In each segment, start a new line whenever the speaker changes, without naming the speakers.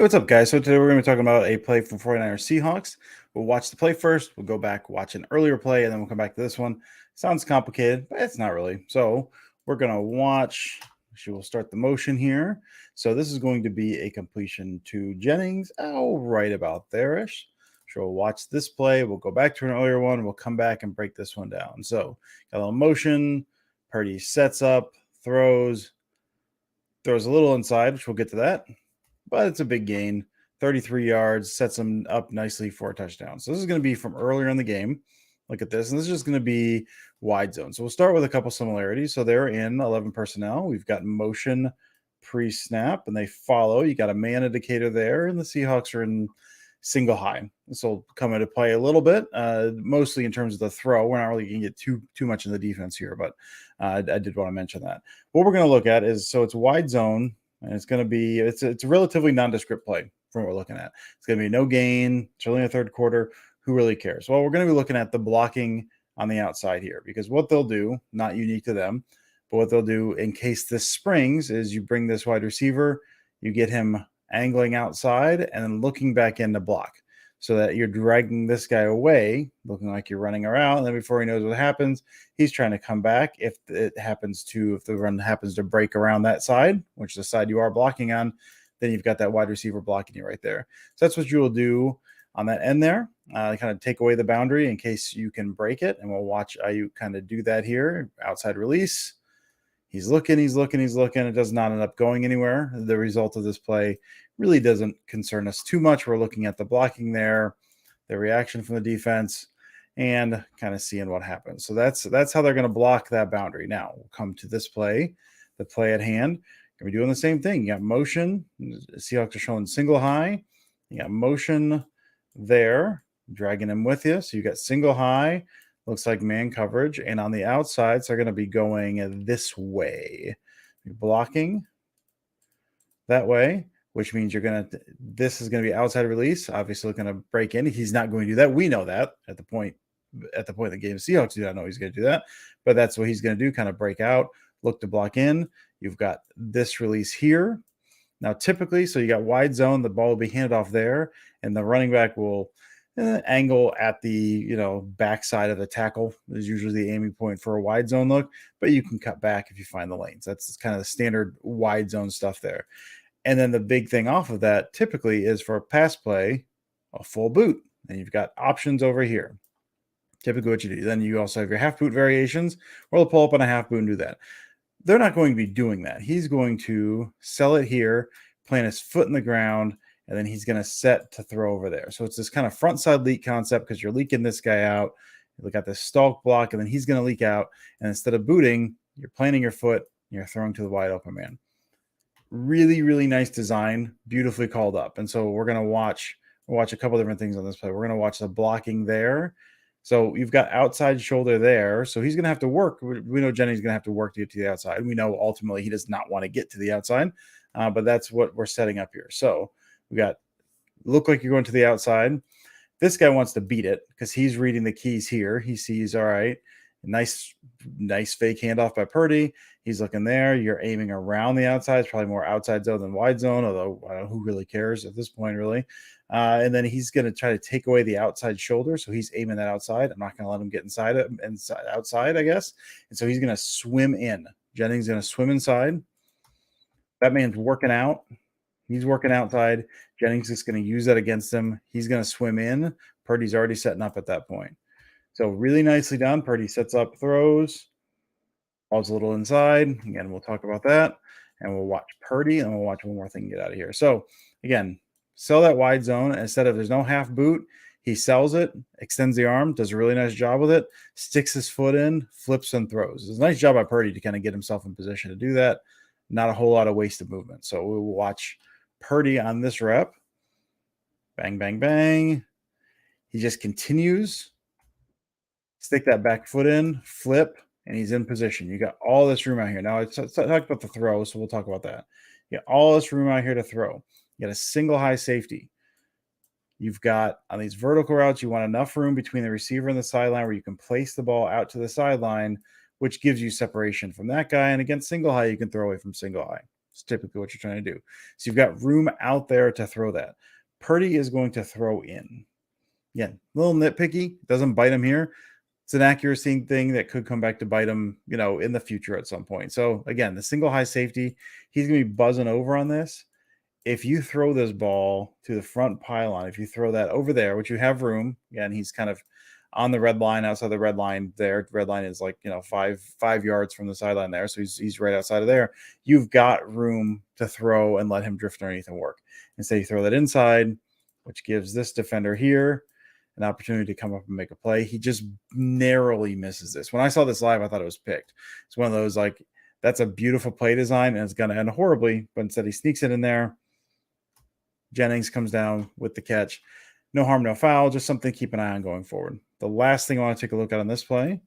What's up, guys? So today we're going to be talking about a play from 49ers Seahawks. We'll watch the play first. We'll go back, watch an earlier play, and then we'll come back to this one. Sounds complicated, but it's not really. So we're going to watch. We'll start the motion here. So this is going to be a completion to Jennings. Oh, right about there-ish. So we'll watch this play. We'll go back to an earlier one. We'll come back and break this one down. So got a little motion. Purdy sets up, throws a little inside, which we'll get to that. But it's a big gain. 33 yards, sets them up nicely for a touchdown. So this is going to be from earlier in the game. Look at this. And this is just going to be wide zone. So we'll start with a couple similarities. So they're in 11 personnel. We've got motion pre-snap, and they follow. You got a man indicator there, and the Seahawks are in single high. This will come into play a little bit, mostly in terms of the throw. We're not really going to get too much in the defense here, but I did want to mention that. What we're going to look at is, so it's wide zone, and it's going to be, it's a relatively nondescript play from what we're looking at. It's going to be no gain. It's only a third quarter. Who really cares? Well, we're going to be looking at the blocking on the outside here, because what they'll do, not unique to them, but what they'll do in case this springs is you bring this wide receiver, you get him angling outside and then looking back in to block, so that you're dragging this guy away, looking like you're running around. And then before he knows what happens, he's trying to come back. If the run happens to break around that side, which is the side you are blocking on, then you've got that wide receiver blocking you right there. So that's what you will do on that end there. Kind of take away the boundary in case you can break it. And we'll watch you kind of do that here. Outside release. He's looking. It does not end up going anywhere. The result of this play really doesn't concern us too much. We're looking at the blocking there, the reaction from the defense, and kind of seeing what happens. So that's how they're going to block that boundary. Now we'll come to this play, the play at hand. We're doing the same thing. You got motion. The Seahawks are showing single high. You got motion there, dragging him with you. So you got single high. Looks like man coverage. And on the outside, so they're going to be going this way. You're blocking that way, which means this is going to be outside release. Obviously looking to break in. He's not going to do that. We know that at the point of the game. Seahawks do not know he's going to do that, but that's what he's going to do, kind of break out, look to block in. You've got this release here. Now, typically, so you got wide zone, the ball will be handed off there, and the running back will angle at the backside of the tackle is usually the aiming point for a wide zone look, but you can cut back if you find the lanes. That's kind of the standard wide zone stuff there. And then the big thing off of that typically is for a pass play, a full boot, and you've got options over here. Typically what you do. Then you also have your half boot variations, or they'll pull up on a half boot and do that. They're not going to be doing that. He's going to sell it here, plant his foot in the ground, and then he's going to set to throw over there. So it's this kind of front side leak concept, because you're leaking this guy out. You got this stalk block, and then he's going to leak out. And instead of booting, you're planting your foot, and you're throwing to the wide open man. Really, really nice design, beautifully called up. And so we're going to watch a couple different things on this play. We're going to watch the blocking there. So you've got outside shoulder there. So he's going to have to work. We know Jennings is going to have to work to get to the outside. We know ultimately he does not want to get to the outside, but that's what we're setting up here. So we got look like you're going to the outside. This guy wants to beat it because he's reading the keys here. He sees, all right, nice fake handoff by Purdy. He's looking there. You're aiming around the outside. It's probably more outside zone than wide zone, although I don't know who really cares at this point, really. And then he's going to try to take away the outside shoulder. So he's aiming that outside. I'm not going to let him get outside, I guess. And so he's going to swim in. Jennings is going to swim inside. That man's working out. He's working outside. Jennings is going to use that against him. He's going to swim in. Purdy's already setting up at that point. So really nicely done. Purdy sets up, throws. Ball's a little inside. Again, we'll talk about that. And we'll watch Purdy, and we'll watch one more thing get out of here. So, again, sell that wide zone. Instead of there's no half boot, he sells it, extends the arm, does a really nice job with it, sticks his foot in, flips and throws. It's a nice job by Purdy to kind of get himself in position to do that. Not a whole lot of wasted movement. So we'll watch Purdy on this rep. Bang, bang, bang. He just continues. Stick that back foot in, flip, and he's in position. You got all this room out here. Now, let's talk about the throw, so we'll talk about that. You got all this room out here to throw. You got a single high safety. You've got, on these vertical routes, you want enough room between the receiver and the sideline where you can place the ball out to the sideline, which gives you separation from that guy. And against single high, you can throw away from single high. It's typically what you're trying to do. So you've got room out there to throw that. Purdy is going to throw in. Again, a little nitpicky. Doesn't bite him here. It's an accuracy thing that could come back to bite him, in the future at some point. So again, the single high safety, he's going to be buzzing over on this. If you throw this ball to the front pylon, if you throw that over there, which you have room, again, he's kind of on the red line, outside the red line there. Red line is like, 5 yards from the sideline there. So he's right outside of there. You've got room to throw and let him drift underneath and work. Instead, you throw that inside, which gives this defender here an opportunity to come up and make a play. He just narrowly misses this. When I saw this live, I thought it was picked. It's one of those, like, that's a beautiful play design and it's going to end horribly, but instead he sneaks it in there. Jennings comes down with the catch. No harm, no foul, just something to keep an eye on going forward. The last thing I want to take a look at on this play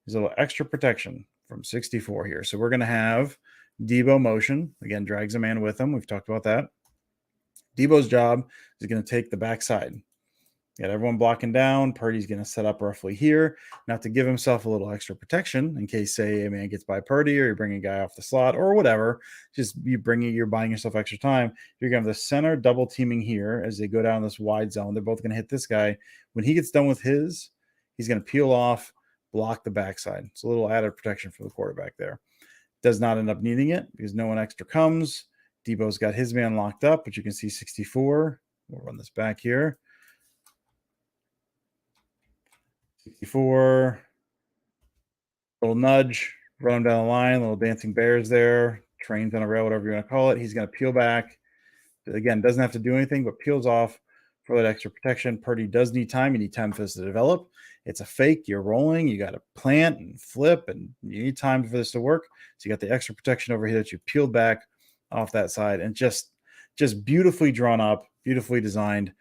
is a little extra protection from 64 here. So we're going to have Debo motion. Again, drags a man with him. We've talked about that. Debo's job is going to take the backside. Got everyone blocking down. Purdy's going to set up roughly here. Now to give himself a little extra protection in case, say, a man gets by Purdy or you're bringing a guy off the slot or whatever. Just you're buying yourself extra time. You're going to have the center double teaming here as they go down this wide zone. They're both going to hit this guy. When he gets done with his, he's going to peel off, block the backside. It's a little added protection for the quarterback there. Does not end up needing it because no one extra comes. Debo's got his man locked up, but you can see 64. We'll run this back here. 64, little nudge, run him down the line, little dancing bears there, trains on a rail, whatever you want to call it. He's going to peel back. Again, doesn't have to do anything, but peels off for that extra protection. Purdy does need time. You need time for this to develop. It's a fake. You're rolling. You got to plant and flip, and you need time for this to work. So you got the extra protection over here that you peeled back off that side, and just beautifully drawn up, beautifully designed.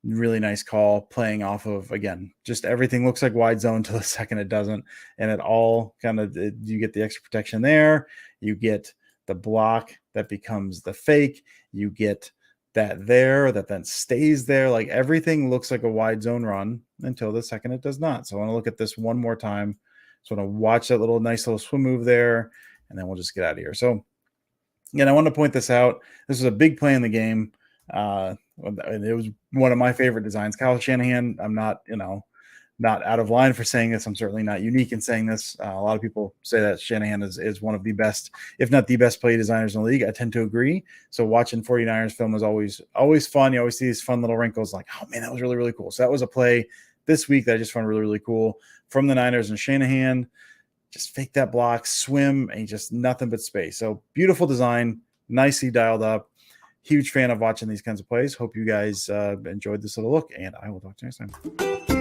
Really nice call, playing off of, again, just everything looks like wide zone till the second it doesn't. And it all kind of, you get the extra protection there. You get the block that becomes the fake. You get that there that then stays there. Like everything looks like a wide zone run until the second it does not. So I want to look at this one more time. So I want to watch that nice little swim move there, and then we'll just get out of here. So again, I want to point this out. This is a big play in the game. It was one of my favorite designs. Kyle Shanahan, I'm not, not out of line for saying this. I'm certainly not unique in saying this. A lot of people say that Shanahan is one of the best, if not the best play designers in the league. I tend to agree. So watching 49ers film is always fun. You always see these fun little wrinkles like, oh man, that was really, really cool. So that was a play this week that I just found really, really cool from the Niners, and Shanahan just fake that block, swim, and just nothing but space. So beautiful design, nicely dialed up. Huge fan of watching these kinds of plays. Hope you guys enjoyed this little look, and I will talk to you next time.